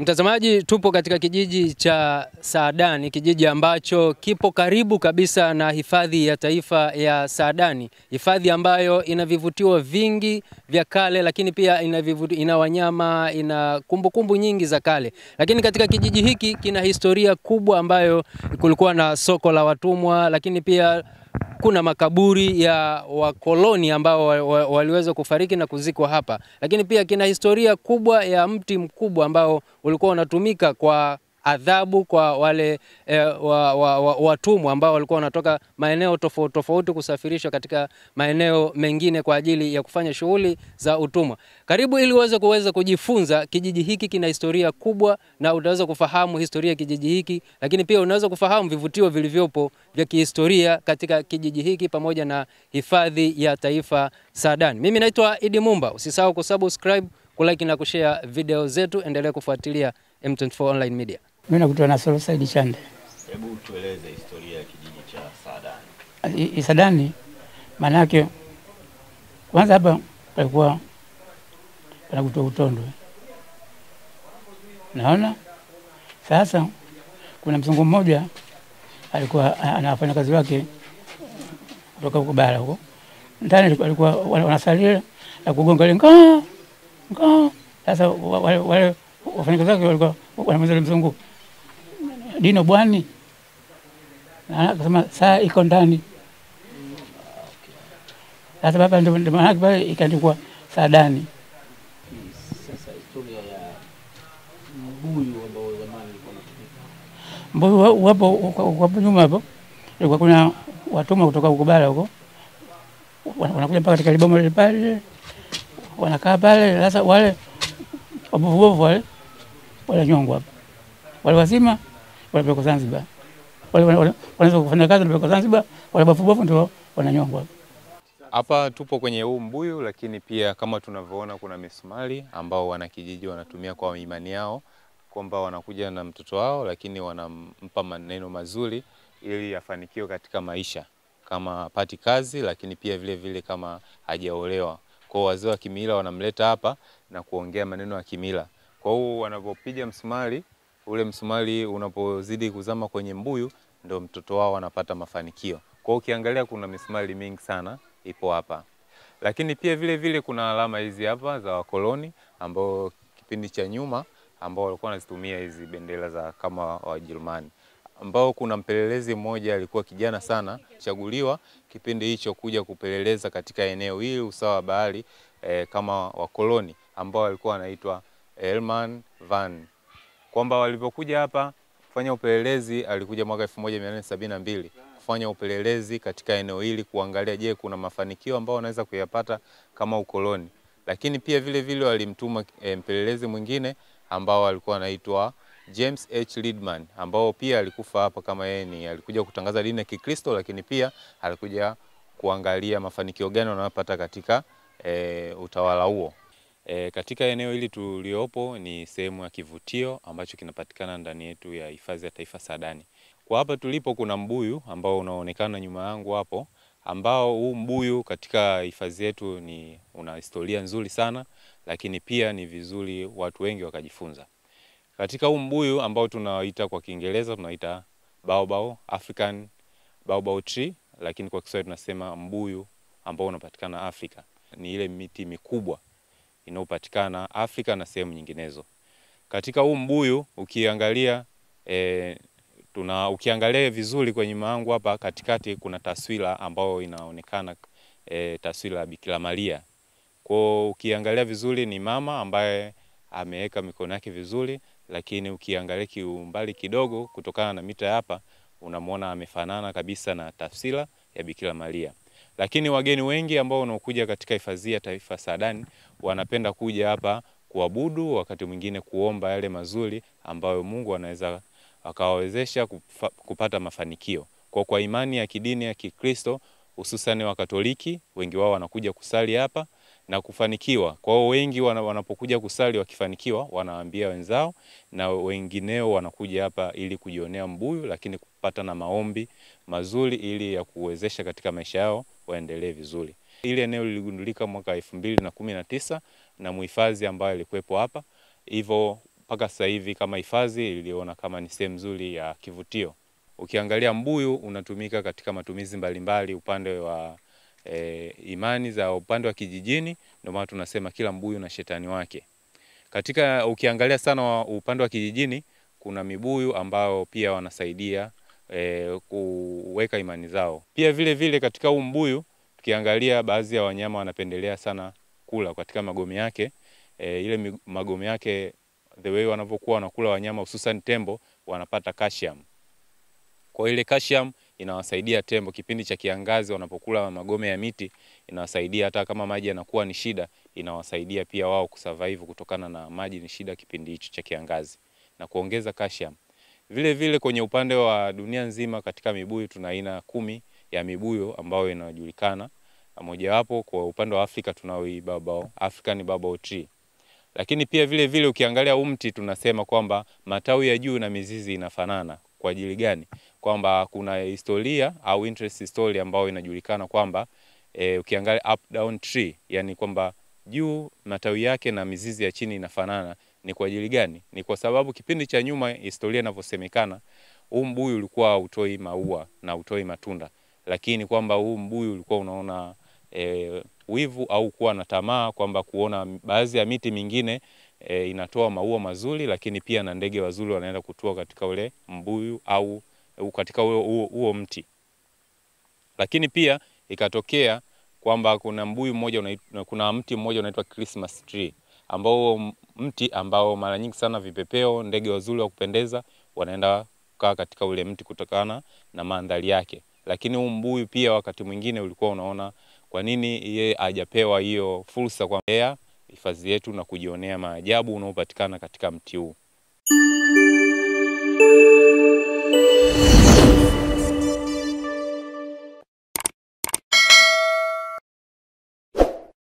Mtazamaji, tupo katika kijiji cha Saadani, kijiji ambacho kipo karibu kabisa na hifadhi ya taifa ya Saadani, hifadhi ambayo ina vivutio vingi vya kale, lakini pia ina wanyama, ina kumbukumbu nyingi za kale. Lakini katika kijiji hiki kina historia kubwa ambayo kulikuwa na soko la watumwa, lakini pia kuna makaburi ya wakoloni ambao waliweza kufariki na kuzikwa hapa. Lakini pia kina historia kubwa ya mti mkubwa ambao ulikuwa unatumika kwa adhabu kwa wale watumwa ambao walikuwa wanatoka maeneo tofauti tofauti kusafirishwa katika maeneo mengine kwa ajili ya kufanya shughuli za utumwa. Karibu ili uweze kujifunza, kijiji hiki kina historia kubwa na utaweza kufahamu historia ya kijiji hiki, lakini pia unaweza kufahamu vivutio vilivyopo vya kihistoria katika kijiji hiki pamoja na hifadhi ya taifa Saadani. Mimi naitwa Idi Mumba. Usisahau kusubscribe, kulike na kushare video zetu. Endelea kufuatilia M24 Online Media. Mimi nakutana na Solo Said Chande. Hebu tueleze historia ya kijiji cha Saadani. Saadani maana yake kwanza hapa palikuwa panakutoa Utondo. Naona sasa kuna mzungu mmoja alikuwa anafanya kazi wake kutoka huko bara huko. Ndani alikuwa wanasalia na kugonga ile nga. Sasa wale wafanyakazi wake walikuwa wanamwambia mzungu, "Dino bwani." Na akasema saa iko ndani. Sasa baba ndio maana yake pale ikaandikwa Saadani. Sasa historia ya mbuyu ambao zamani ulikuwa unatumika. Mbuyu wapo nyuma hapo. Ilikuwa kuna watumwa kutoka huko bara huko. Wanakuja mpaka katika libomo ile pale. Wanakaa pale, sasa wale wabovu wale nyongwa hapo. Wale wazima walipelekwa Zanzibar. Wale wanaweza kufanya kazi walipelekwa Zanzibar, wale bovu ndio wananyongwa hapo. Hapa tupo kwenye huu mbuyu, lakini pia kama tunavyoona kuna misumari ambao wanakijiji wanatumia kwa imani yao, kwamba wanakuja na mtoto wao lakini wanampa maneno mazuri ili afanikiwe katika maisha, kama apati kazi, lakini pia vile vile kama hajaolewa. Kwa wazee wa kimila wanamleta hapa na kuongea maneno ya kimila. Kwa hiyo wanapopiga msumari, ule msumari unapozidi kuzama kwenye mbuyu ndio mtoto wao anapata mafanikio. Kwa hiyo ukiangalia kuna misumari mingi sana ipo hapa. Lakini pia vile vile kuna alama hizi hapa za wakoloni ambao kipindi cha nyuma ambao walikuwa wanazitumia hizi bendera za kama Wajerumani. Ambao kuna mpelelezi mmoja alikuwa kijana sana, chaguliwa kipindi hicho kuja kupeleleza katika eneo hili usawa wa bahari kama wakoloni ambao walikuwa wanaitwa Herman van. Kwamba walipokuja hapa kufanya upelelezi, alikuja mwaka 1472 kufanya upelelezi katika eneo hili kuangalia je kuna mafanikio ambao wanaweza kuyapata kama ukoloni. Lakini pia vile vile walimtuma mpelelezi mwingine ambao alikuwa anaitwa James H. Lidman ambao pia alikufa hapa kama yeye alikuja kutangaza dini ya Kikristo, lakini pia alikuja kuangalia mafanikio gani wanayopata katika utawala huo. Katika eneo hili tuliopo ni sehemu ya kivutio ambacho kinapatikana ndani yetu ya hifadhi ya taifa Saadani. Kwa hapa tulipo kuna mbuyu ambao unaonekana nyuma yangu hapo, ambao huu mbuyu katika hifadhi yetu una historia nzuri sana, lakini pia ni vizuri watu wengi wakajifunza. Katika huu mbuyu ambao tunaoita kwa Kiingereza tunaita baobab, African baobab tree, lakini kwa Kiswahili tunasema mbuyu ambao unapatikana Afrika. Ni ile miti mikubwa inayopatikana Afrika na sehemu nyinginezo. Katika huu mbuyu ukiangalia ukiangalia vizuri kwenye maangu hapa katikati kuna taswira ambayo inaonekana taswira ya Bikira Maria. Kwa ukiangalia vizuri ni mama ambaye ameweka mikono yake vizuri, lakini ukiangalia kiumbali kidogo kutokana na mita hapa unamwona amefanana kabisa na taswira ya Bikira Maria. Lakini wageni wengi ambao wanakuja katika hifadhi ya taifa Saadani wanapenda kuja hapa kuabudu, wakati mwingine kuomba yale mazuri ambayo Mungu anaweza akawawezesha kupata mafanikio. Kwa imani ya kidini ya Kikristo, hususan wa Katoliki, wengi wao wanakuja kusali hapa na kufanikiwa. Kwa hiyo wengi wanapokuja kusali wakifanikiwa wanaambia wenzao, na wengineo wanakuja hapa ili kujionea mbuyu, lakini kupata na maombi mazuri ili ya kuwezesha katika maisha yao waendelee vizuri. Ile eneo liligundulika mwaka 2019 na muhifadhi ambaye alikuwepo hapa. Hivyo mpaka sasa hivi kama hifadhi iliona kama ni sehemu nzuri ya kivutio. Ukiangalia mbuyu unatumika katika matumizi mbalimbali upande wa imani za upande wa kijijini, ndio maana tunasema kila mbuyu na shetani wake. Katika ukiangalia sana upande wa kijijini kuna mibuyu ambao pia wanasaidia kuweka imani zao. Pia vile vile katika huu mbuyu tukiangalia baadhi ya wanyama wanapendelea sana kula katika magome yake. Ile magome yake the way wanavyokuwa wanakula wanyama hususan tembo wanapata calcium. Kwa ile calcium inawasaidia tembo kipindi cha kiangazi wanapokula magome ya miti, inawasaidia hata kama maji yanakuwa ni shida, inawasaidia pia wao kusurvive kutokana na maji ni shida kipindi hicho cha kiangazi na kuongeza calcium. Vile vile kwenye upande wa dunia nzima katika mibuyu tuna aina 10 ya mibuyu ambayo inajulikana. Mojawapo kwa upande wa Afrika tunao African Baba Tree. Lakini pia vile vile ukiangalia mti tunasema kwamba matawi ya juu na mizizi inafanana. Kwa ajili gani? Kwamba kuna historia au interest story ambayo inajulikana kwamba ukiangalia up down tree, yani kwamba juu matawi yake na mizizi ya chini inafanana. Ni kwa ajili gani? Ni kwa sababu kipindi cha nyuma historia inavyosemekana huu mbuyu ulikuwa utoi maua na utoi matunda, lakini kwamba huu mbuyu ulikuwa unaona wivu au kuwa na tamaa kwamba kuona baadhi ya miti mingine inatoa maua mazuri, lakini pia na ndege wazuri wanaenda kutua katika ule mbuyu au katika huo mti. Lakini pia ikatokea kwamba kuna mbuyu mmoja kuna mti mmoja unaitwa Christmas tree, ambao mti ambao mara nyingi sana vipepeo, ndege wazuri wa kupendeza wanaenda kukaa katika ule mti kutokana na mandhari yake. Lakini huu mbuyu pia wakati mwingine ulikuwa unaona kwa nini yeye hajapewa hiyo fursa kwa hifadhi yetu na kujionea maajabu unaopatikana katika mti huu.